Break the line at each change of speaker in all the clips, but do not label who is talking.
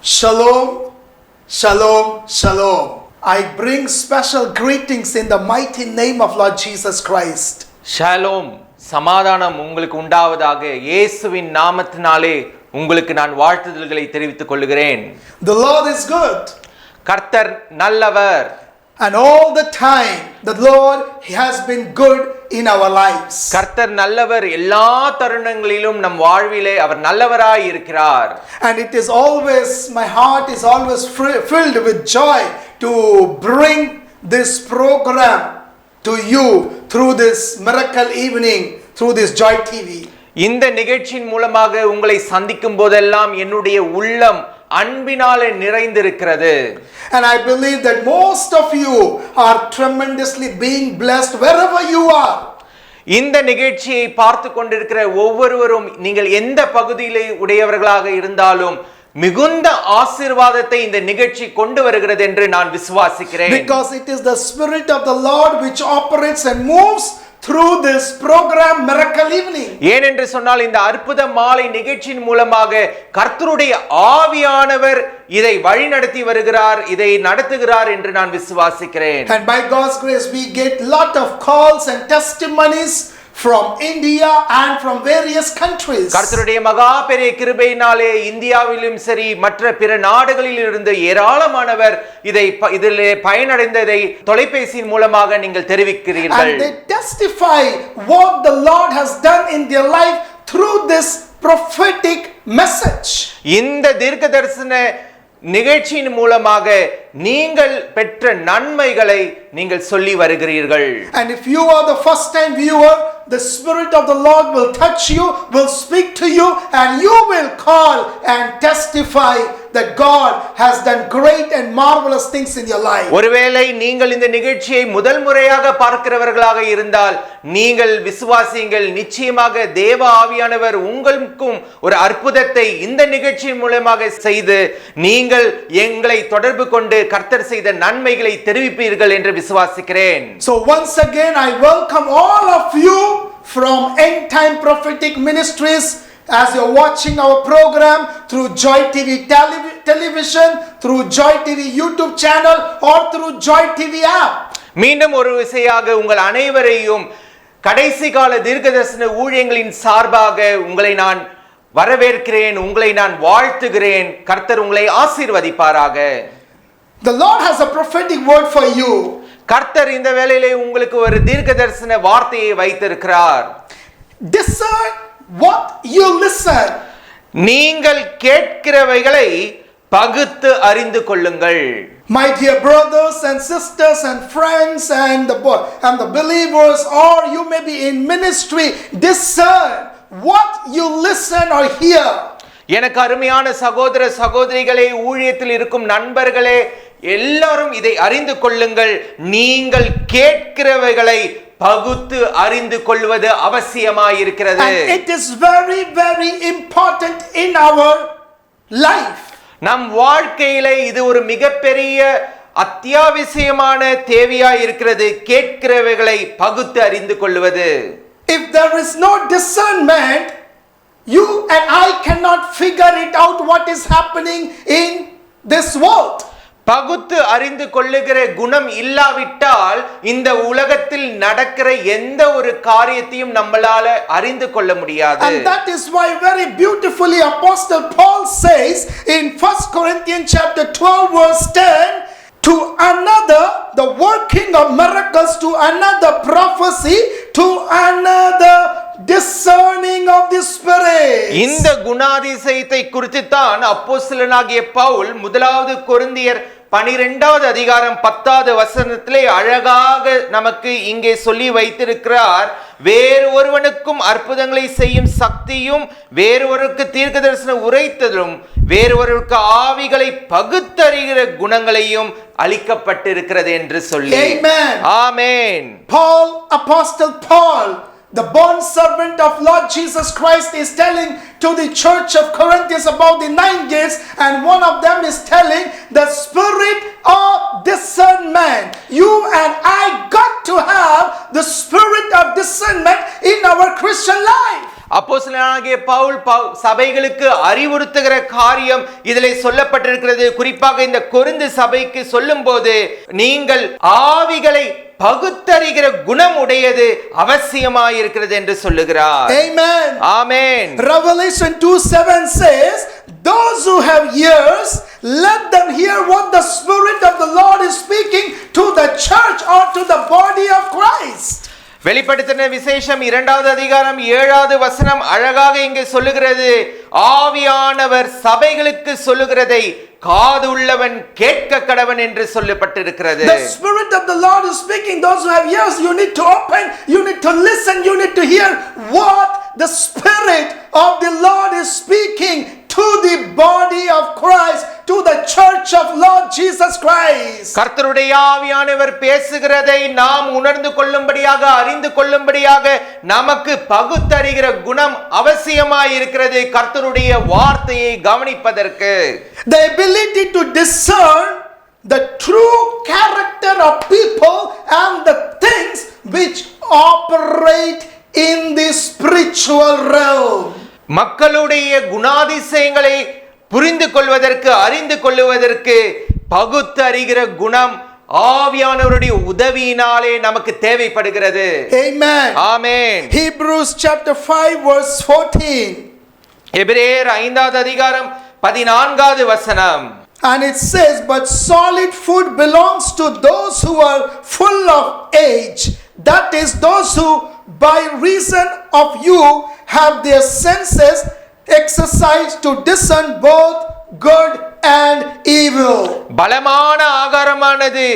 Shalom, shalom, shalom. I bring special greetings in the mighty name of Lord Jesus Christ.
Shalom, சமாதானம் உங்களுக்கு உண்டாவதாக. இயேசுவின் நாமத்தினாலே உங்களுக்கு நான் வாழ்த்துதல்களை தெரிவித்துக் கொள்கிறேன்.
The Lord is good.
கர்த்தர் நல்லவர்.
And all the time the Lord has been good in our lives.
கர்த்தர் நல்லவர். எல்லா தருணங்களிலும் நம் வாழ்விலே அவர் நல்லவராய் இருக்கிறார்.
And it is always, my heart is always filled with joy to bring this program to you through this miracle evening, through this Joy TV.
இந்த நிகழ்ச்சியின் மூலமாக உங்களை சந்திக்கும் போதெல்லாம் என்னுடைய உள்ளம் அன்பினாலே நிறைந்திருக்கிறது.
And I believe that most of you are tremendously being blessed wherever you are.
இந்த நிகழ்ச்சியை பார்த்து கொண்டிருக்கிற ஒவ்வொருவரும் நீங்கள் எந்த பகுதியிலே உடையவர்களாக இருந்தாலும் மிகுந்த ஆசீர்வாதத்தை இந்த நிகழ்ச்சி கொண்டு வருகிறது என்று நான் விசுவாசிக்கிறேன்.
Because it is the Spirit of the Lord which operates and moves through this program Miracle Evening.
ஏனென்று சொன்னால் இந்த அற்புத மாலை நிகழ்ச்சியின் மூலமாக கர்த்தருடைய ஆவியானவர் இதை வழிநடத்தி வருகிறார், இதை நடத்துகிறார் என்று நான் விசுவாசிக்கிறேன்.
And by God's grace we get lot of calls and testimonies from India and from various countries.
கர்த்தருடைய மகா பெரிய கிருபையினாலே இந்தியாவிலும் சரி மற்ற பிற நாடுகளில் இருந்து ஏராளமானவர் இதிலே பயனடைந்ததை தொலைபேசியின் மூலமாக நீங்கள் தெரிவிக்கிறீர்கள்.
And they testify what the Lord has done in their life through this prophetic message.
இந்த தீர்க்கதரிசன நிகழ்ச்சியின் மூலமாக நீங்கள் பெற்ற நன்மைகளை நீங்கள் சொல்லி வருகிறீர்கள்.
And if you are the first time viewer, the Spirit of the Lord will touch you, will speak to you, and you will call and testify that God has done great and marvelous things in your life.
ஒருவேளை நீங்கள் இந்த நிகழ்ச்சியை முதல் முறையாக பார்க்கிறவர்களாக இருந்தால் நீங்கள் விசுவாசியுங்கள், நிச்சயமாக தேவ ஆவியானவர் உங்களுக்கும் ஒரு அற்புதத்தை இந்த நிகழ்ச்சியின் மூலமாக செய்து நீங்கள் எங்களை தொடர்பு கொண்டு கர்த்தர் செய்த நன்மைகளை தெரிவிப்பீர்கள் என்று விசுவாசிக்கிறேன்.
So once again I welcome all of you from End Time Prophetic Ministries as you're watching our program through Joy TV television, through Joy TV YouTube channel or through Joy TV app.
மீண்டும் ஒரு விசையாக உங்கள் அனைவரையும் கடைசி கால தீர்க்கதரிசன ஊழியங்களின் சார்பாக உங்களை நான் வரவேற்கிறேன், உங்களை நான் வாழ்த்துகிறேன். கர்த்தர் உங்களை ஆசீர்வதிப்பாராக.
The Lord has a prophetic word for you.
கர்த்தர் இந்த வேளையிலே உங்களுக்கு ஒரு தீர்க்கதரிசன வார்த்தையை வைத்திருக்கிறார்.
Discern what you listen.
நீங்கள் கேட்கிறவைகளை பகுத்து அறிந்து கொள்ளுங்கள்.
My dear brothers and sisters and friends and the believers, or you may be in ministry, discern what you listen or hear.
எனக்கு அருமையான சகோதர சகோதரிகளே, ஊழியத்தில் இருக்கும் நண்பர்களே, எல்லாரும் இதை அறிந்து கொள்ளுங்கள். நீங்கள் கேட்கிறவைகளை பகுத்து அறிந்து கொள்வது அவசியமாயிருக்கிறது.
And it is very very important in our life.
நம் வாழ்க்கையிலே இது ஒரு மிகப்பெரிய அத்தியாவசியமான தேவையாய் இருக்கிறது, கேட்கிறவைகளை பகுத்து அறிந்து கொள்வது.
If there is no discernment, you and I cannot figure it out what is happening in this world.
பகுத்து அறிந்து கொள்ளுகிற குணம் இல்லாவிட்டால் இந்த உலகத்தில் நடக்கிற எந்த ஒரு காரியத்தையும் நம்மளால அறிந்து கொள்ள முடியாது.
And that is why very beautifully Apostle Paul says in 1 Corinthians chapter 12 verse 10, to another the working of miracles, to another prophecy, to another discerning of the spirit.
இந்த குணாதிசயத்தை குறித்து தான் அப்போஸ்தலனாகிய பவுல் முதலாவது கொரிந்தியர் 12வது அதிகாரம் 10வது வசனத்திலே அழகாக நமக்கு இங்கே சொல்லி வைத்திருக்கிறார். வேறு ஒருவனுக்கும் அற்புதங்களை செய்யும் சக்தியும், வேறொருவருக்கு தீர்க்கதரிசன உரைத்தலும், வேறொருவருக்கு ஆவிகளை பகுத்தறிகிற குணங்களையும் அளிக்கப்பட்டிருக்கிறது என்று சொல்லி.
Amen.
Amen.
Paul, Apostle Paul, the bond servant of Lord Jesus Christ, is telling to the church of Corinthians about the 9 gifts, and one of them is telling the spirit of discernment. You and I got to have the spirit of discernment in our Christian life.
அப்போஸ்தலனாகிய பவுல் சபைகளுக்கு அறிவுறுத்துகிற காரியம் இதிலே சொல்லப்பட்டிருக்கிறது. குறிப்பாக இந்த Corinth சபைக்கு சொல்லும்போது, நீங்கள் ஆவிகளை பகுத்தறிகிற குணம் உடையது அவசியமாயிருக்கிறது என்று சொல்லுகிறார்.
Amen.
Amen.
Revelation 2:7 says, those who have ears, let them hear what the Spirit of the Lord is speaking to the church or to the body of Christ.
வெளிப்படுத்தின விசேஷம் 2வது அதிகாரம் 7வது வசனம் அழகாக இங்கே சொல்லுகிறது, ஆவியானவர் சபைகளுக்கு சொல்லுகிறதை காதுள்ளவன் கேட்க கடவன் என்று சொல்லப்பட்டிருக்கிறது.
The Spirit of the Lord is speaking. Those who have ears, you need to open, you need to listen, you need to hear what the Spirit of the Lord is speaking to the body of Christ, to the church of Lord Jesus Christ.
கர்த்தருடைய ஆவியானவர் பேசுகிறதை நாம் உணர்ந்து கொள்ளும்படியாக, அறிந்து கொள்ளும்படியாக நமக்கு பகுத்தறிகிற குணம் அவசியமாய் இருக்கிறது. கர்த்தருடைய வார்த்தையை கவனிப்பதற்கு
The ability to discern the true character of people and the things which operate in the spiritual realm.
மக்களுடைய குணாதிசயங்களை புரிந்து கொள்வதற்கு, அறிந்து கொள்வதற்கு பகுத்தறிகிற குணம் ஆவியானவருடைய உதவியினாலே நமக்கு தேவைப்படுகிறது.
Amen.
Amen.
Hebrews chapter 5 verse 14.
எபிரேயர் 5வது அதிகாரம் 14வது வசனம்.
And it says, but solid food belongs to those who are full of age, that is, those who by reason of you have their senses exercised to discern both good and evil. பலமான ஆகாரமானது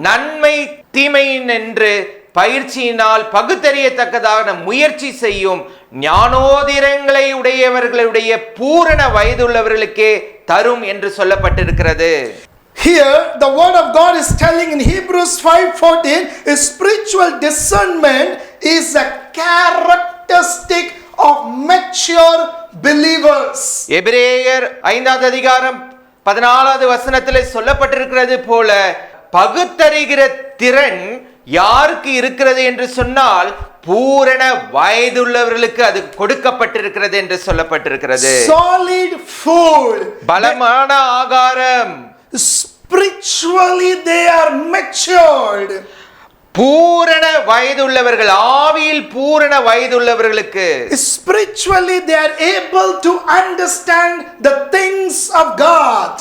நன்மை தீமை என்று பயிற்சியினால் பகுத்தறியத்தக்கதாக முயற்சி செய்யும் ஞானோதிரங்களை உடையவர்களுடைய பூரண வயதுள்ளவர்களுக்கே தரும் என்று சொல்லப்பட்டிருக்கிறது. Here the word of God is telling in Hebrews 5:14, is spiritual discernment is a characteristic of mature believers.
எபிரேயர் 5வது அதிகாரம் 14வது வசனத்திலே சொல்லப்பட்டிருக்கிறது போல, பகுத்தறிகிற திறன் யாருக்கு இருக்கிறது என்று சொன்னால் பூரண வயதுள்ளவர்களுக்கு அது கொடுக்கப்பட்டிருக்கிறது என்று சொல்லப்பட்டிருக்கிறது.
Solid food,
பலமான ஆகாரம்.
spiritually they are matured.
பூரண வயதுள்ளவர்கள், ஆவியில் பூரண வயதுள்ளவர்களுக்கு
Spiritually they are able to understand the things of God.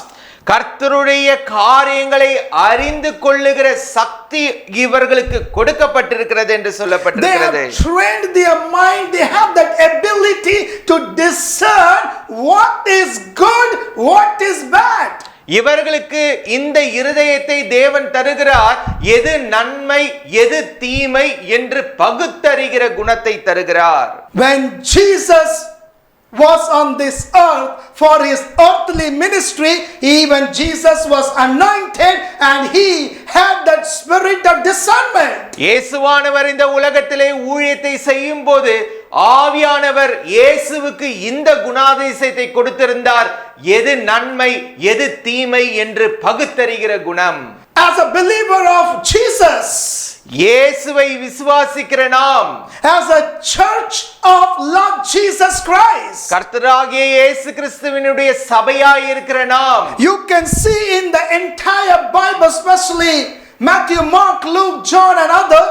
கர்த்தருடைய காரியங்களை அறிந்து கொள்ளுகிற சக்தி இவர்களுக்கு கொடுக்கப்பட்டிருக்கிறது என்று
They
சொல்லப்பட்டிருக்கிறது.
have trained their mind, they have that ability to discern what is good, what is bad.
இவர்களுக்கு இந்த இருதயத்தை தேவன் தருகிறார், எது நன்மை எது தீமை என்று பகுத்தறிகிற குணத்தை தருகிறார்.
When Jesus was on this earth for his earthly ministry, even Jesus was anointed and he had that spirit of discernment.
இயேசுவானவர் இந்த உலகத்திலே ஊழியத்தை செய்யும் போது ஆவியானவர் இயேசுவுக்கு இந்த குணாதிசயத்தை கொடுத்திருந்தார், எது நன்மை எது தீமை என்று பகுத்தறிகிற குணம்.
As a believer of Jesus,
இயேசுவை விசுவாசிக்கிற நாம்,
as a church of Lord Jesus Christ,
கர்த்தராகிய இயேசு கிறிஸ்துவினுடைய சபையாய் இருக்கிற நாம்,
you can see in the entire Bible, especially Matthew, Mark, Luke, John and other,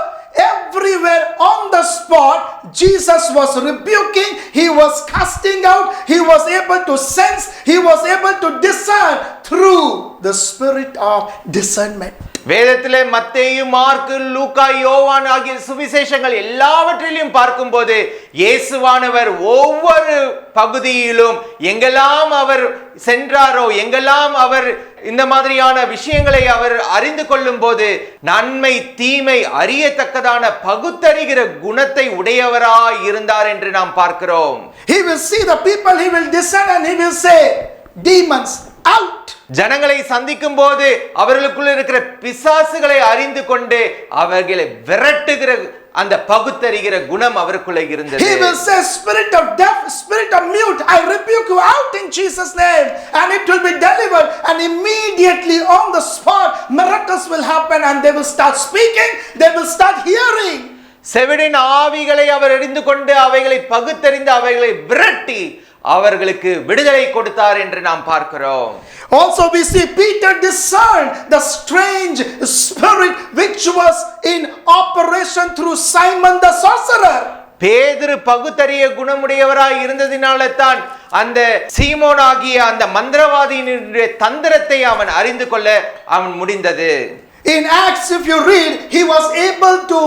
everywhere on the spot Jesus was rebuking, he was casting out, he was able to sense, he was able to discern through the spirit of discernment.
வேதத்திலே மத்தேயு, mark, லூக்கா, யோவான் ஆகிய சுவிசேஷங்கள் எல்லாவற்றிலும் பார்க்கும்போது இயேசுவானவர் ஒவ்வொரு பகுதியிலும் எங்கெல்லாம் அவர் சென்றாரோ, எங்கெல்லாம் அவர் இந்த மாதிரியான விஷயங்களை அவர் அறிந்து கொள்ளும் போது நன்மை தீமை அறியத்தக்கதான பகுத்தறிகிற குணத்தை உடையவராய் இருந்தார் என்று நாம் பார்க்கிறோம்.
He will see the people, he will discern and he will say, demons out.
ஜனங்களை சந்திக்கும் போது அவர்களுக்குள்ள இருக்கிற பிசாசுகளை அறிந்து கொண்டு அவர்களை விரட்டுகிற அந்த பகுத்தறிகிற குணம் அவருக்குள்ள இருந்தது.
He will say, spirit of deaf, spirit of mute, I rebuke you out in Jesus name, and it will be delivered, and immediately on the spot miracles will happen and they will start speaking, they will start hearing.
செவிடின் ஆவிகளை அவர் அறிந்து கொண்டு அவைகளை பகுத்தறிந்து அவைகளை விரட்டி அவர்களுக்கு விடுதலை கொடுத்தார் என்று நாம் பார்க்கிறோம்.
Also we see Peter discerned the strange spirit which was in operation through Simon the sorcerer.
பேதுரு பகுத்தறிய குணமுடையவராய் இருந்ததினால தான் அந்த சீமோன் ஆகிய அந்த மந்திரவாதியினுடைய தந்திரத்தை அவன் அறிந்து கொள்ள அவன் முடிந்தது.
In Acts, if you read, he was able to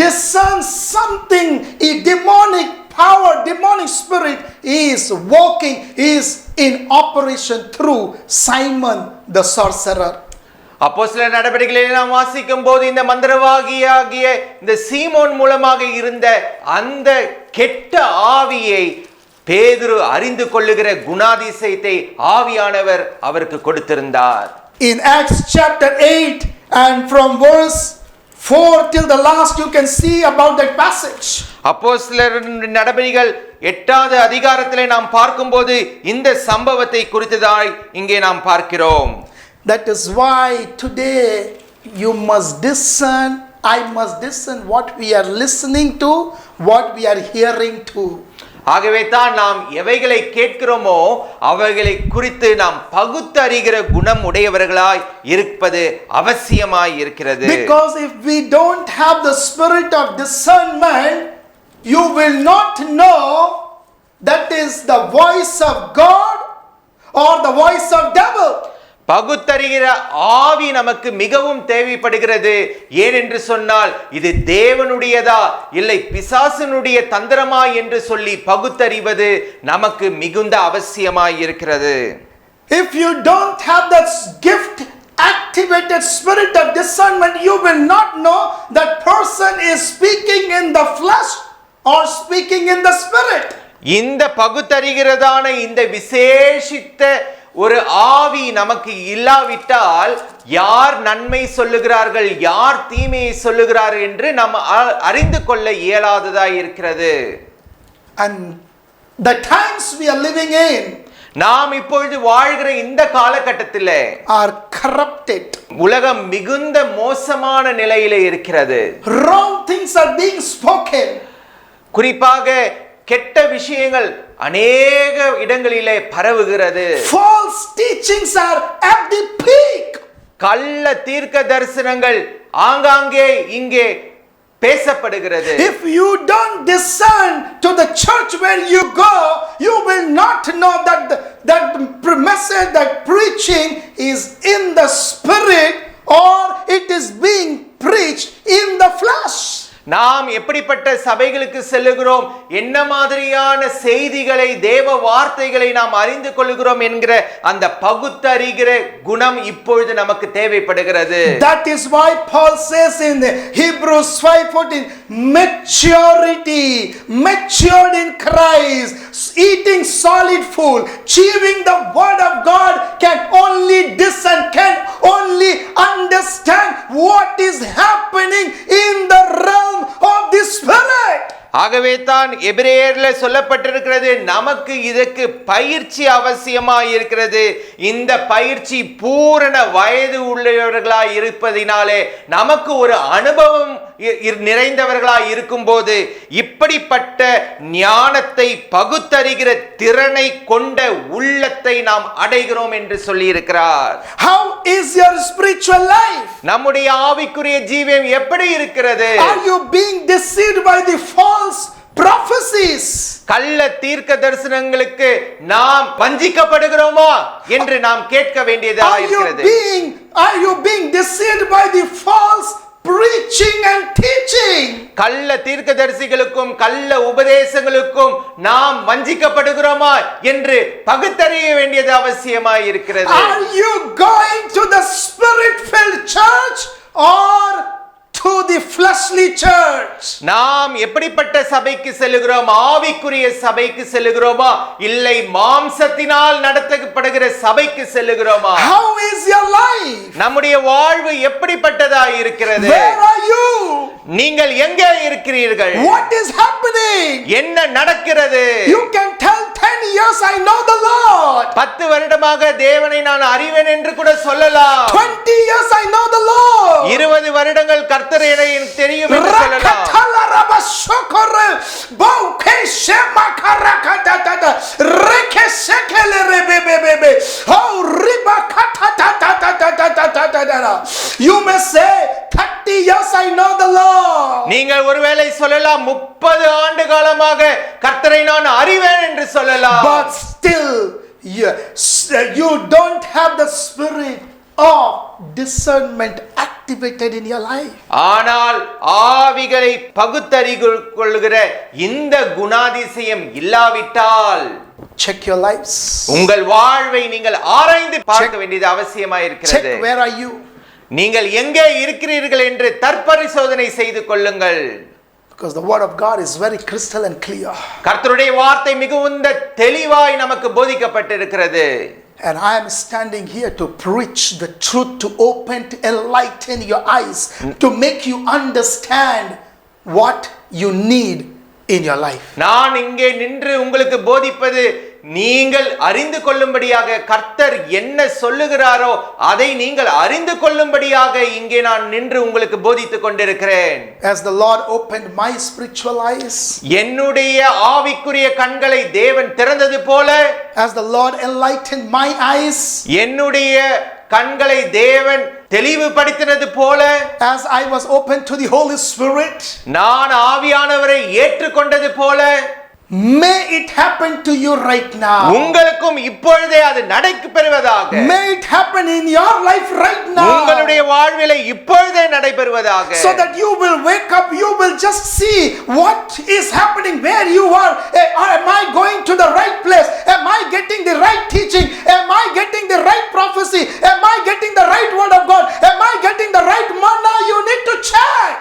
discern something, a demonic power, demonic spirit is working, is in operation through Simon the sorcerer.
அப்போஸ்தலர் நடவடிக்கைகளை நாம் வாசிக்கும் போது இந்த மந்திரவாதியாகிய இந்த சீமோன் மூலமாக இருந்த அந்த கெட்ட ஆவியை பேதுரு அறிந்து கொள்ளுகிற குணாதிசயத்தை ஆவியானவர் அவருக்கு கொடுத்திருந்தார்.
In Acts chapter 8 and from verse 4 till the last you can see about that passage.
அப்போஸ்தலர் நடபடிகள் 8வது அதிகாரத்திலே நாம் பார்க்கும்போது இந்த சம்பவத்தை குறித்ததாய் இங்கே நாம் பார்க்கிறோம்.
That is why today you must discern, I must discern what we are listening to, what we are hearing to.
ஆகவே தான் நாம் எவைகளை கேட்கிறோமோ அவைகளை குறித்து நாம் பகுத்தறிகிற குணம் உடையவர்களாய் இருப்பது அவசியமாய் இருக்கிறது.
Because if we don't have the spirit of discernment, you will not know that is the voice of God or the voice of devil.
பகுத்தறிகிற ஆவி நமக்கு மிகவும் தேவைப்படுகிறது. ஏனென்று சொன்னால் இது தேவனுடையதா இல்லை பிசாசனுடைய தந்திரமா என்று சொல்லி பகுத்தறிவது நமக்கு மிகுந்த அவசியமாய் இருக்கிறது.
If you don't have that gift, activated spirit of discernment, you will not know that person is speaking in the flesh or speaking in the spirit.
இந்த பகுத்தறிகிறதான இந்த விசேஷித்த ஒரு ஆவி நமக்கு இல்லாவிட்டால் யார் நன்மை சொல்லுகிறார்கள் யார் தீமையை சொல்லுகிறார்கள் என்று நாம் அறிந்து கொள்ள இயலாததாய் இருக்கிறது.
And the times we are living in
நாம் இப்பொழுது வாழ்கிற இந்த காலகட்டத்திலே
are corrupted.
உலகம் மிகுந்த மோசமான நிலையிலே இருக்கிறது.
Wrong things are being spoken.
குறிப்பாக கெட்ட விஷயங்கள் அநேக இடங்களிலே பரவுகிறது.
False teachings are at the peak.
கள்ள தீர்க்க தரிசனங்கள் ஆங்காங்கே இங்கே பேசப்படுகிறது.
If you don't discern to the church where you go, you will not know that message, that preaching is in the spirit or it is being preached in the flesh.
நாம் எப்படிப்பட்ட சபைகளுக்கு செல்லுகிறோம், என்ன மாதிரியான செய்திகளை தேவ வார்த்தைகளை நாம் அறிந்து கொள்கிறோம் என்கிற அந்த பகுத்தறிகிற குணம் இப்பொழுது நமக்கு தேவைப்படுகிறது.
That is why Paul says in Hebrews 5:14, maturity, matured in Christ, eating solid food, chewing the word of God, can only discern, can only understand what is happening in the realm of the spirit.
ஆகவே தான் எபிரேயர்ல சொல்லப்பட்டிருக்கிறது நமக்கு இதற்கு பயிற்சி அவசியமாய் இருக்கிறது. இந்த பயிற்சி பூரண வயது உள்ளவர்களாய் இருப்பதினாலே நமக்கு ஒரு அனுபவம் நிறைந்தவர்களாய் இருக்கும்போது இப்படிப்பட்ட ஞானத்தை பகுத்தறிகிற திறனை கொண்ட உள்ளத்தை நாம் அடைகிறோம் என்று சொல்லி இருக்கிறார்.
How is your spiritual life?
நம்முடைய ஆவிக்குரிய ஜீவியம் எப்படி இருக்கிறது?
Are you being deceived by the false prophecies?
கள்ள தீர்க்க தரிசனங்களுக்கு நாம் வஞ்சிக்கப்படுகிறோமா என்று நாம் கேட்க வேண்டியதா இருக்கிறது.
Are you being deceived by the false preaching and teaching?
கள்ள தீர்க்கதரிசிகளுக்கும் கள்ள உபதேசங்களுக்கும் நாம் வஞ்சிக்கப்படுகிறோமா என்று பகுத்தறிய வேண்டியது அவசியமாய் இருக்கிறது.
Are you going to the spirit filled church or to the fleshly church?
நாம் எப்படிப்பட்ட சபைக்கு செல்லுகிறோம்? ஆவிக்குரிய சபைக்கு செல்லுகிறோமா இல்லை மாம்சத்தினால் நடத்தப்படுகிற சபைக்கு செல்லுகிறோமா?
How is your life?
நம்முடைய வாழ்வு எப்படிப்பட்டதா இருக்கிறது?
Where are you?
நீங்கள் எங்கே இருக்கிறீர்கள்?
What is happening?
என்ன நடக்கிறது?
You can tell 10 years I know the Lord.
10 வருடமாக தேவனை நான் அறிவேன் என்று கூட சொல்லலாம்.
20 years I know the Lord.
20 வருடங்கள் கர்த்தர் எனக்கு தெரியும் என்று சொல்லலாம்.
You may say 30 years I know the Lord.
நீங்கள் ஒருவேளை சொல்லலாம் 30 ஆண்டு காலமாக கர்த்தரை நான் அறிவேன் என்று சொல்லலாம்.
But still you don't have the spirit of discernment activated in your life.
ஆனால் ஆவிகளை பகுத்தறிந்து கொள்ளுகிற இந்த குணாதிசயம் இல்லாவிட்டால்
check your lives.
உங்கள் வாழ்வை நீங்கள் ஆராய்ந்து பார்க்க வேண்டியது அவசியமாய் இருக்கிறது.
Check where are you?
நீங்கள் எங்கே இருக்கிறீர்கள் என்று தற்பரிசோதனை செய்து கொள்ளுங்கள்.
Because the word of God is very crystal and clear.
கர்த்தருடைய வார்த்தை மிகவும் தெளிவாய் நமக்கு போதிக்கப்பட்டிருக்கிறது.
And I am standing here to preach the truth, to open, to enlighten your eyes, to make you understand what you need in your life.
நான் இங்கே நின்று உங்களுக்கு போதிப்பது நீங்கள் அறிந்து கொள்ளும்படியாக, கர்த்தர் என்ன சொல்லுகிறாரோ அதை நீங்கள் அறிந்து கொள்ளும்படியாக இங்கே நான் நின்று உங்களுக்கு போதித்துக் கொண்டிருக்கிறேன்.
As the Lord opened my spiritual eyes,
என்னுடைய ஆவிக்குரிய கண்களை தேவன் திறந்தது போல,
as the Lord enlightened my eyes,
என்னுடைய கண்களை தேவன் தெளிவுபடுத்தினது போல,
as I was open to the Holy Spirit,
நான் ஆவியானவரை ஏற்றுக்கொண்டது போல,
may it happen to you right now.
உங்களுக்கும் இப்பொழுதே அது நடைபெறுவதாக.
May it happen in your life right now.
உங்களுடைய வாழ்விலே இப்பொழுதே நடைபெறுவதாக.
So that you will wake up, you will just see what is happening where you are. Am I going to the right place? Am I getting the right teaching? Am I getting the right prophecy? Am I getting the right word of God? Am I getting the right manna? You need to check.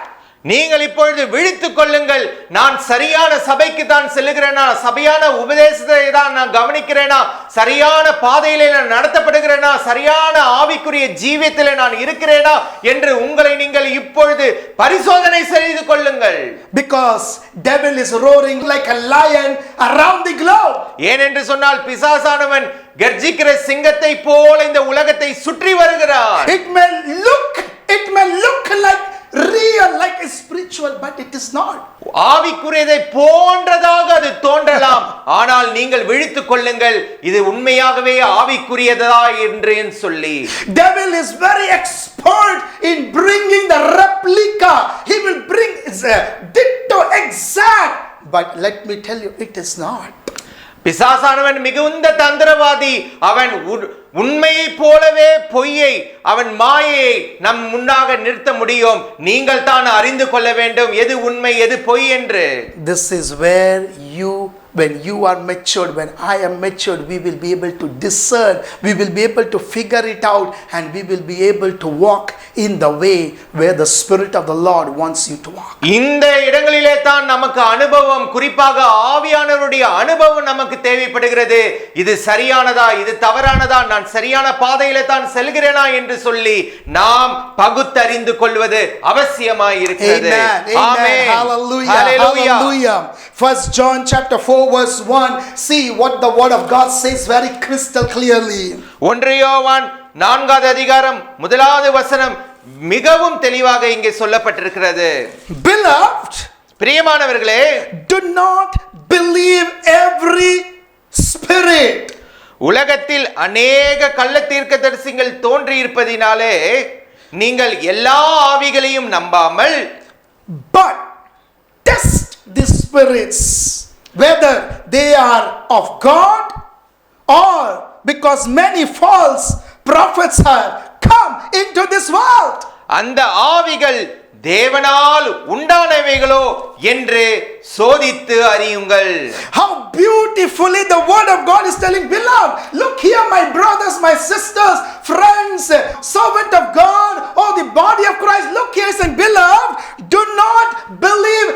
நீங்கள் இப்பொழுது விழித்துக் கொள்ளுங்கள். நான் சரியான சபைக்கு தான் செல்லுகிறேனா, சபையான உபதேசத்தை தான் நான் கவனிக்கிறேனா, சரியான பாதையிலே நான் நடத்தப்படுகிறேனா, சரியான ஆவிக்குரிய ஜீவியத்திலே நான் இருக்கிறேனா என்று உங்களை நீங்கள் இப்பொழுது பரிசோதனை செய்து கொள்ளுங்கள்.
Because devil is roaring like a lion around the globe.
ஏனென்று சொன்னால் பிசாசானவன் கர்ஜிக்கிற சிங்கத்தை போல இந்த உலகத்தை சுற்றி வருகிறான்.
It may look like real, like a spiritual, but it is not.
ஆவிக்குரியதை போன்றதாக அது தோன்றலாம், ஆனால் நீங்கள் விழித்துக் கொள்ளுங்கள், இது உண்மையாகவே ஆவிக்குரியதா என்று சொல்லி.
Devil is very expert in bringing the replica. He will bring ditto exact, but let me tell you, it is not.
பிசாசானவன் மிகுந்த தந்திரவாதி. அவன் உண்மையை போலவே பொய்யை, அவன் மாயையை நம் முன்னாக நிறுத்த முடியும். நீங்கள் தான் அறிந்து கொள்ள வேண்டும் எது உண்மை எது பொய் என்று.
This is where when you are matured, when I am matured, we will be able to discern, we will be able to figure it out, and we will be able to walk in the way where the Spirit of the Lord wants you to walk.
இந்த இடங்களிலே தான் நமக்கு அனுபவம், குறிப்பாக ஆவியானவருடைய அனுபவம் நமக்கு தேவைப்படுகிறது. இது சரியானதா, இது தவறானதா, நான் சரியான பாதையிலே தான் செல்கிறேனா என்று சொல்லி நாம் பகுத்தறிந்து கொள்வது அவசியமாய் இருக்கிறது.
Amen. Hallelujah. Hallelujah. 1 John chapter 4 verse 1. See what the word of God says very crystal clearly.
1 யோவான் 4வது அதிகாரம் 1வது வசனம் மிகவும் தெளிவாக இங்கே சொல்லப்பட்டிருக்கிறது.
Beloved,
பிரியமானவர்களே,
do not believe every spirit.
உலகத்தில் அநேக கள்ள தீர்க்கதரிசிகள் தோன்றி இருப்பதினாலே நீங்கள் எல்லா ஆவிகளையும் நம்பாமல்,
but test the spirits whether they are of God, or because many false prophets have come into this world.
அந்த ஆவிகள் தேவனால் உண்டானவைகளோ என்று சோதித்து அறியுங்கள்.
How beautifully the word of God is telling, beloved, look here, my brothers, my sisters, friends, servant of God, or the body of Christ, look here, saying, beloved, do not believe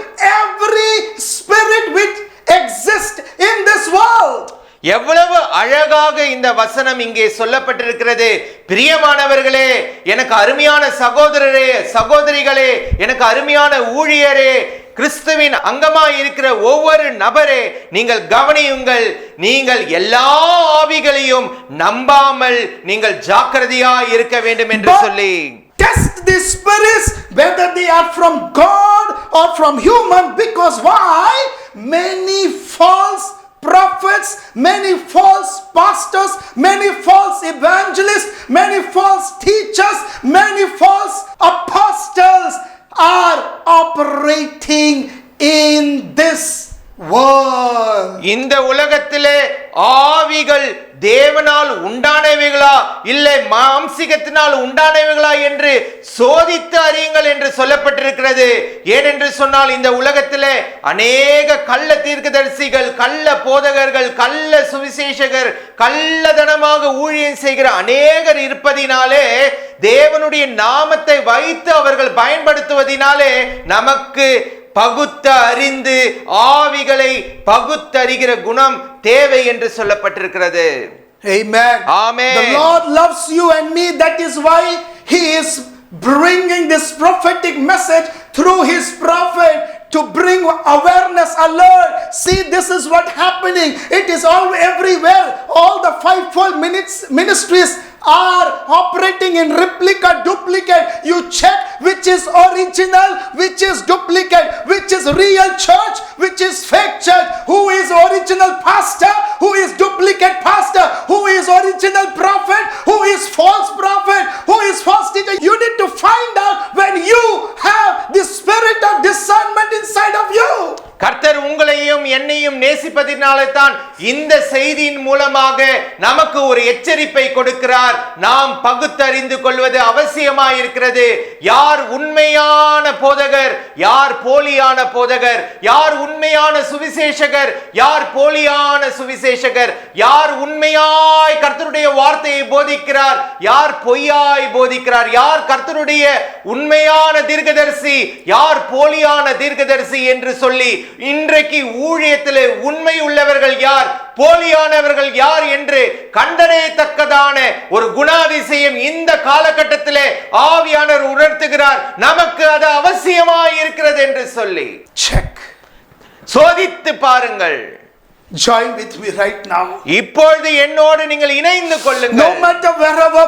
every spirit which exists in this world.
எவ்வளவு அழகாக இந்த வசனம் இங்கே சொல்லப்பட்டிருக்கிறது. பிரியமானவர்களே, எனக்கு அருமையான சகோதரரே, சகோதரிகளே, எனக்கு அருமையான ஊழியரே, கிறிஸ்துவின் அங்கமாய் இருக்கிற ஒவ்வொரு நபரே, நீங்கள் கவனியுங்கள். நீங்கள் எல்லா ஆவிகளையும் நம்பாமல் நீங்கள் ஜாக்கிரதையாய் இருக்க வேண்டும் என்று சொல்லி.
Test these spirits, whether they are from God or from human, because why? Many false prophets, many false pastors, many false evangelists, many false teachers, many false apostles are operating in this world.
இந்த உலகத்திலே ஆவிகள் தேவனால் உண்டானவைகளா இல்லை மாம்சிகத்தினால் உண்டானவைகளா என்று சோதித்து அறியுங்கள் என்று சொல்லப்பட்டிருக்கிறது. ஏனென்று சொன்னால் இந்த உலகத்திலே அநேக கள்ள தீர்க்கதரிசிகள், கள்ள போதகர்கள், கள்ள சுவிசேஷகர், கள்ளதனமாக ஊழியம் செய்கிற அநேகர் இருப்பதினாலே, தேவனுடைய நாமத்தை வைத்து அவர்கள் பயன்படுத்துவதினாலே நமக்கு பகுத்த அறிந்து ஆவிகளை பகுத்தறிகிற குணம் தேவை என்று சொல்லப்பட்டிருக்கிறது.
Amen.
Amen.
The Lord loves you and me. That is why He is bringing this prophetic message through His prophet to bring awareness, alert. See, this is what happening. It is all everywhere. All the fivefold ministries are operating in replica, duplicate. You check which is original, which is duplicate, which is real church, which is fake church, who is original pastor, who is duplicate pastor, who is original prophet, who is false prophet, who is false teacher. You need to find out when you have the spirit of discernment inside of you.
கர்த்தர் உங்களையும் என்னையும் நேசிப்பதினாலே தான் இந்த செய்தியின் மூலமாக நமக்கு ஒரு எச்சரிப்பை கொடுக்கிறார். நாம் பகுத்தறிந்து கொள்வது அவசியமாய் இருக்கிறது. யார் உண்மையான போதகர், யார் போலியான போதகர், யார் உண்மையான சுவிசேஷகர், யார் போலியான சுவிசேஷகர், யார் உண்மையாய் கர்த்தருடைய வார்த்தையை போதிக்கிறார், யார் பொய்யாய் போதிக்கிறார், யார் கர்த்தருடைய உண்மையான தீர்க்கதரிசி, யார் போலியான தீர்க்கதரிசி என்று சொல்லி இன்றைக்கு ஊழியத்திலே உண்மை உள்ளவர்கள் யார், போலியானவர்கள் யார் என்று கண்டறியத்தக்கதான ஒரு குணாதிசயம் இந்த காலகட்டத்திலே ஆவியானவர் உணர்த்துகிறார். நமக்கு அது அவசியமாய் இருக்கிறது என்று சொல்லி
Check.
சோதித்து பாருங்கள்.
Join with me right now.
இப்பொழுது என்னோடு நீங்கள் இணைந்து கொள்ளுங்கள்.
No matter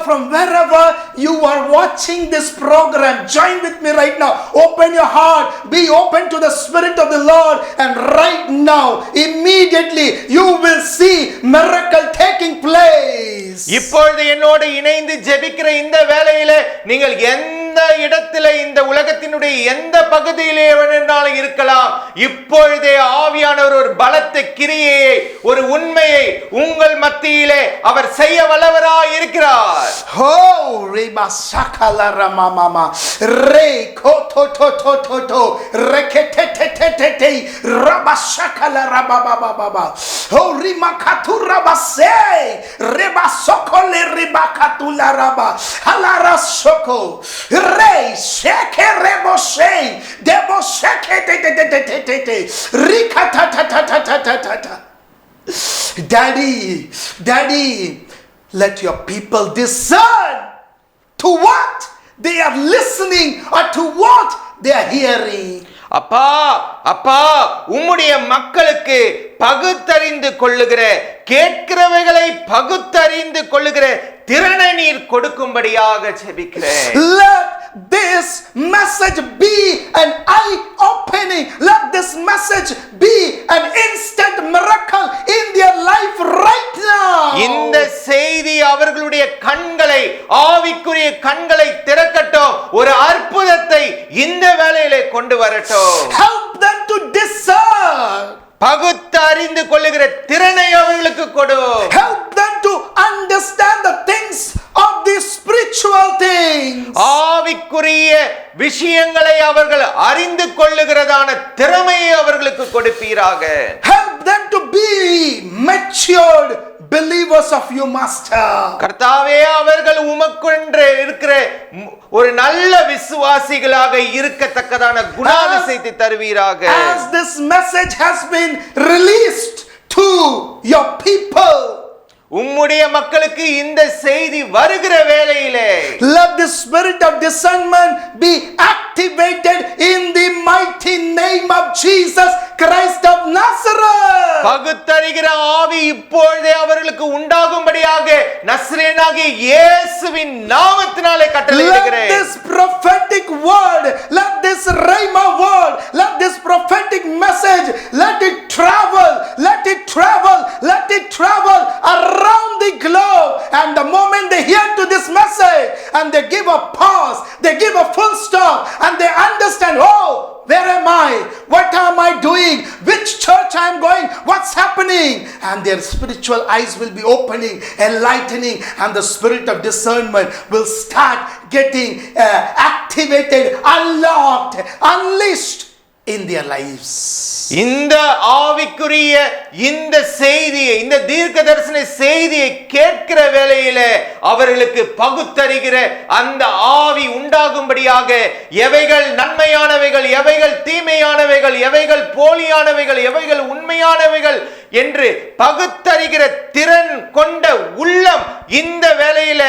from wherever you are watching this program, join with me right now. Open your heart, be open to the Spirit of the Lord, and right now, immediately, you will see miracle taking place.
இப்பொழுது என்னோடு இணைந்து ஜெபிக்கிற இந்த வேளையிலே நீங்கள் எந்த இடத்திலே, இந்த உலகத்தினுடைய எந்த பகுதியிலே வேணும்னாலும் இருக்கலாம், இப்பொழுதே ஆவியானவர் ஒரு பலத்த கிரியை, ஒரு உண்மையை உங்கள் மத்தியிலே அவர் செய்ய வல்லவராய் இருக்கிறார்.
Oh, reba sakala ramama re koto to to to to reketetetetete raba sakala rababa. Oh, rima katura base reba sokole riba katula raba halara soko re sheke rebo she debo sheke te rikata ta ta ta ta ta ta. Daddy, let your people discern to what they are listening or to what they are hearing.
அப்பா அப்பா, உம்முடைய மக்களுக்கு பகுத்தறிந்து கொள்ளுகிற, கேட்கிறவைகளை பகுத்தறிந்து கொள்ளுகிற திறனை நீர் கொடுக்கும்படியாக ஜெபிக்கிறேன்.
Let this message be an eye opening. Let this message be an instant miracle in their life right now.
இந்த செய்தி அவர்களுடைய கண்களை, ஆவிக்குரிய கண்களை திறக்கட்டும், ஒரு அற்புதத்தை இந்த வேளையிலே கொண்டு வரட்டும்.
Help them to discern.
பகுத்து அறிந்து கொள்ளுகிற திறனை அவர்களுக்கு கொடு.
Help them to understand the things of the spiritual things.
ஆவிக்குரிய விஷயங்களை அவர்கள் அறிந்து கொள்ளுகிறதான திறமையை அவர்களுக்கு கொடுப்பீராக.
Help them to be matured believers of you, Master.
கர்த்தாவே, அவர்கள் உமக்கென்று இருக்கிற ஒரு நல்ல விசுவாசிகளாக இருக்கத்தக்கதான குணாதிசயத்தை தருவீராக.
As this message has been released to your people,
உம்முடைய மக்களுக்கு இந்த செய்தி வருகிற வேளையிலே
let the spirit of discernment be activated in the mighty name of Jesus Christ of Nazareth.
பகுத்தறிகிற ஆவி இப்பொழுதே அவர்களுக்கு உண்டாகும்படியாக நஸ்ரேனாகிய இயேசுவின் நாமத்தில் நாமத்தினாலே
Let
கட்டளையிடுகிறேன்.
this prophetic word, let this rhema word, let this prophetic message, let it travel, let it travel, let it travel around the globe. And the moment they hear to this message and they give a pause, they give a full stop, and they understand, oh, where am I? What am I doing? Which church I am going? What's happening? And their spiritual eyes will be opening, enlightening, and the spirit of discernment will start getting activated, unlocked, unleashed in their lives.
இந்த ஆவிக்குரிய இந்த செய்தியை, இந்த தீர்க்க தரிசன செய்தியை கேட்கிற வேளையிலே அவர்களுக்கு பகுத்தறிகிற அந்த ஆவி உண்டாகும்படியாக எவைகள் நன்மையானவைகள், எவைகள் தீமையானவைகள், எவைகள் போலியானவைகள், எவைகள் உண்மையானவைகள் என்று பகுத்தறிகிற திறன் கொண்ட உள்ளம் இந்த வேளையில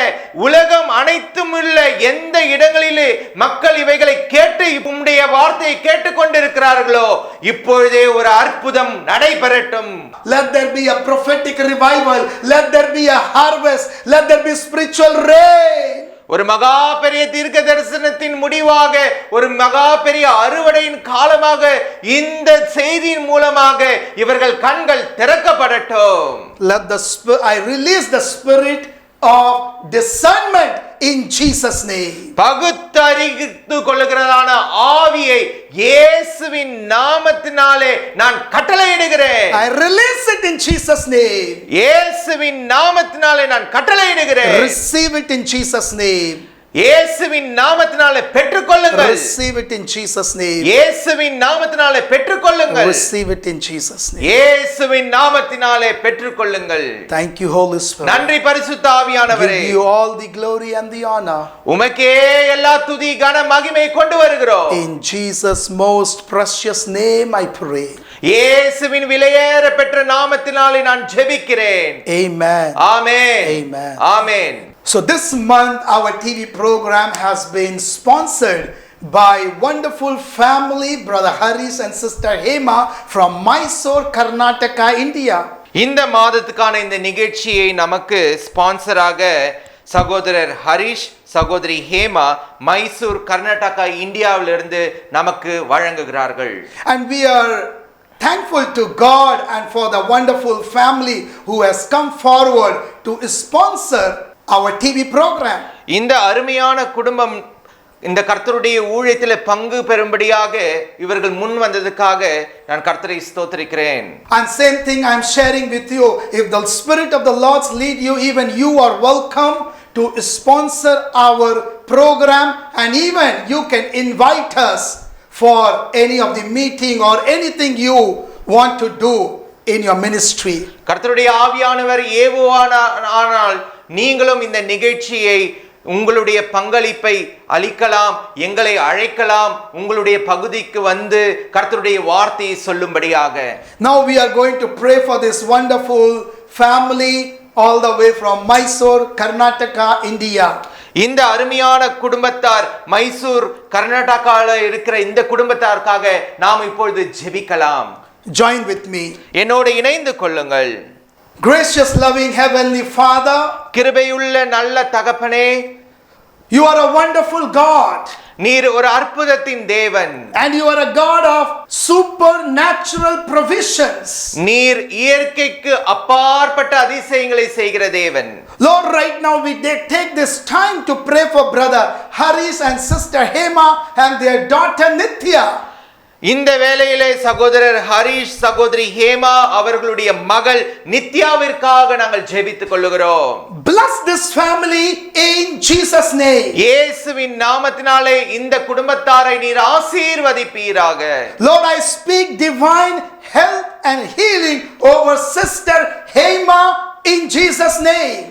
உலகம் அனைத்தும் உள்ள எந்த இடங்களிலே மக்கள் இவைகளை கேட்டு உம்முடைய வார்த்தையை கேட்டுக்கொண்டிருக்கிறார்களோ இப்பொழுதே ஒரு அற்புதம் நடைபெறட்டும்.
Let there be a prophetic revival, let there be a harvest, let there be spiritual rain.
ஒரு மகா பெரிய தீர்க்க தரிசனத்தின் முடிவாக, ஒரு மகா பெரிய அறுவடையின் காலமாக இந்த செய்தியின் மூலமாக இவர்கள் கண்கள் திறக்கப்படட்டும்.
I release the spirit of discernment in Jesus name.
பகுத்தறிந்து கொள்ளுகிறதான ஆவியை இயேசுவின் நாமத்தினாலே நான் கட்டளையிடுகிறேன்.
I release it in Jesus name.
இயேசுவின் நாமத்தினாலே நான் கட்டளையிடுகிறேன்.
Receive it in Jesus name.
இயேசுவின் நாமத்தினாலே பெற்றுக்கொள்ளுங்கள்.
Receive it in Jesus name.
இயேசுவின் நாமத்தினாலே பெற்றுக்கொள்ளுங்கள்.
Receive it in Jesus name.
இயேசுவின் நாமத்தினாலே பெற்றுக்கொள்ளுங்கள்.
Thank you, Holy Spirit.
நன்றி பரிசுத்த ஆவியானவரே.
Give you all the glory and the honor.
உமக்கே எல்லா துதி கன மகிமை கொண்டு வருகிறோம்.
In Jesus' most precious name I pray.
இயேசுவின் விலையேற பெற்ற நாமத்தினாலே நான் ஜெபிக்கிறேன்.
Amen.
Amen.
Amen.
Amen.
So this month our TV program has been sponsored by wonderful family, Brother Haris and Sister Hema from Mysore, Karnataka, India.
இந்த மாதத்துக்கான இந்த நிகழ்ச்சியை நமக்கு ஸ்பான்சராக சகோதரர் ஹரிஷ், சகோதரி ஹேமா மைசூர், கர்நாடகா, இந்தியாவிலிருந்து நமக்கு வழங்குகிறார்கள்.
And we are thankful to God and for the wonderful family who has come forward to sponsor our TV program.
இந்த அருமையான குடும்பம் இந்த கர்த்தருடைய ஊழியத்தில் பங்கு பெறும்படியாக இவர்கள் முன் வந்ததுக்காக நான் கர்த்தரை ஸ்தோத்திரிக்கிறேன்.
And same thing I am sharing with you. If the Spirit of the Lord lead you, even you are welcome to sponsor our program, and even you can invite us for any of the meeting or anything you want to do in your ministry.
கர்த்தருடைய ஆவியானவர் ஏவுவானால் நீங்களும் இந்த நிகழ்ச்சியை உங்களுடைய பங்களிப்பை அளிக்கலாம், எங்களை அழைக்கலாம், உங்களுடைய பகுதிக்கு வந்து கர்த்தருடைய வார்த்தையை சொல்லும்படியாக.
Now we are going to pray for this wonderful family all the way from Mysore, Karnataka, India.
இந்த அருமையான குடும்பத்தார் மைசூர், கர்நாடகாவில் இருக்கிற இந்த குடும்பத்தாருக்காக நாம் இப்பொழுது ஜெபிக்கலாம்.
Join with me.
என்னோடு இணைந்து கொள்ளுங்கள்.
Gracious, loving Heavenly Father,
கிருபையுள்ள நல்ல தகப்பனே,
you are a wonderful God.
நீர் ஒரு அற்புதத்தின் தேவன்.
And you are a God of supernatural provisions.
நீர் இயற்கைக்கு அப்பாற்பட்ட அதிசயங்களை செய்கிற தேவன்.
Lord, right now we take this time to pray for Brother Haris and Sister Hema and their daughter Nithya.
இந்த வேளையிலே சகோதரர் ஹரிஷ், சகோதரி ஹேமா அவர்களுடைய மகள் நித்யாவிற்காக நாங்கள் ஜெபித்துக் கொள்ளுகிறோம்.
Bless this family in Jesus name.
இயேசுவின் நாமத்தினாலே இந்த குடும்பத்தாரை நீர் ஆசீர்வதிப்பீராக.
Lord, I speak divine health and healing over Sister Hema in Jesus name.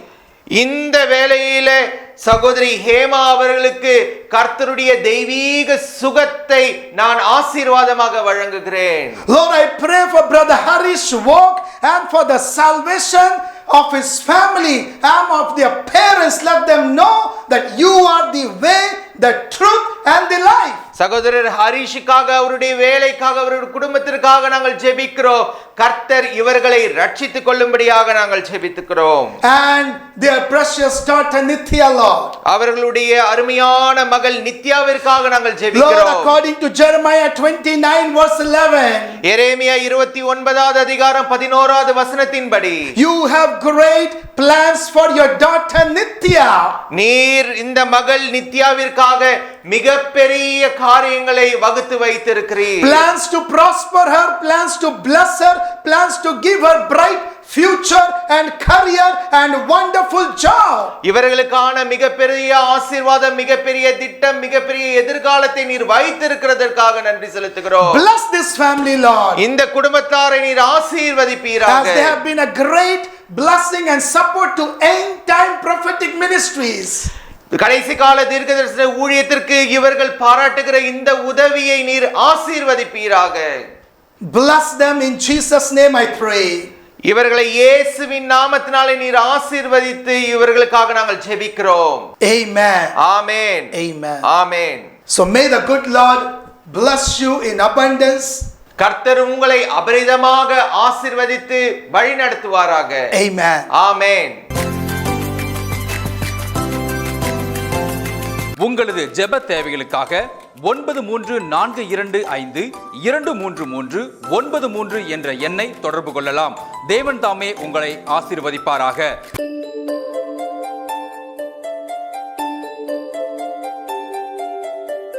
இந்த வேளையிலே சகோதரி ஹேமா அவர்களுக்கு கர்த்தருடைய தெய்வீக சுகத்தை நான் ஆசீர்வாதமாக வழங்குகிறேன்.
Lord, I pray for Brother Harish walk and for the salvation of his family and of their parents. Let them know that you are the way, the truth and the life.
சகோதரர் ஹரிஷுக்காக, அவருடைய வேலைக்காக, அவருடைய குடும்பத்திற்காக நாங்கள் ஜெபிக்கிறோம். கர்த்தர் இவர்களை ரட்சித்துக் கொள்ளும்படியாக நாங்கள் ஜெபித்துக்கிறோம்.
And their precious daughter Nithya, Lord.
அவர்களுடைய அருமையான மகள் நித்யாவிற்காக நாங்கள்
Lord,
ஜெபிக்கிறோம்.
according to Jeremiah 29 verse 11.
எரேமியா 29வது அதிகாரம் 11வது வசனத்தின்படி,
You have great plans for your daughter Nithya.
நீர் இந்த மகள் நித்யாவிற்காக மிகப்பெரிய காரியங்களை வகுத்து வைத்திருக்கிறீர்.
Plans to prosper her, plans to bless her, plans to give her bright future and career and wonderful job.
இவர்களுக்கான மிகப்பெரிய ஆசீர்வாதம், மிகப்பெரிய திட்டம், மிகப்பெரிய எதிர்காலத்தை நீர் வைத்திருக்கிறதற்காக நன்றி செலுத்துகிறோம்.
Bless this family, Lord.
இந்த குடும்பத்தாரை நீர் ஆசீர்வதிப்பீராக.
As they have been a great blessing and support to end time prophetic ministries.
கடைசி கால தீர்க்கதரிசன ஊழியத்திற்கு இவர்கள் பாராட்டுகிற இந்த உதவியை நீர் ஆசீர்வதிப்பீராக.
Bless them in Jesus' name, I pray.
இவர்களை இயேசுவின் நாமத்தினாலே நீர் ஆசீர்வதித்து இவர்களுக்காக நாங்கள் ஜெபிக்கிறோம்.
Amen.
Amen.
Amen.
Amen.
So may the good Lord bless you in abundance.
கர்த்தர் உங்களை அபரிதமாக ஆசீர்வதித்து வழி நடத்துவாராக.
Amen.
ஆமென்.
உங்களது ஜெப தேவைகளுக்காக 9345233393 என்ற எண்ணை தொடர்பு கொள்ளலாம். தேவன் தாமே உங்களை ஆசீர்வதிப்பாராக.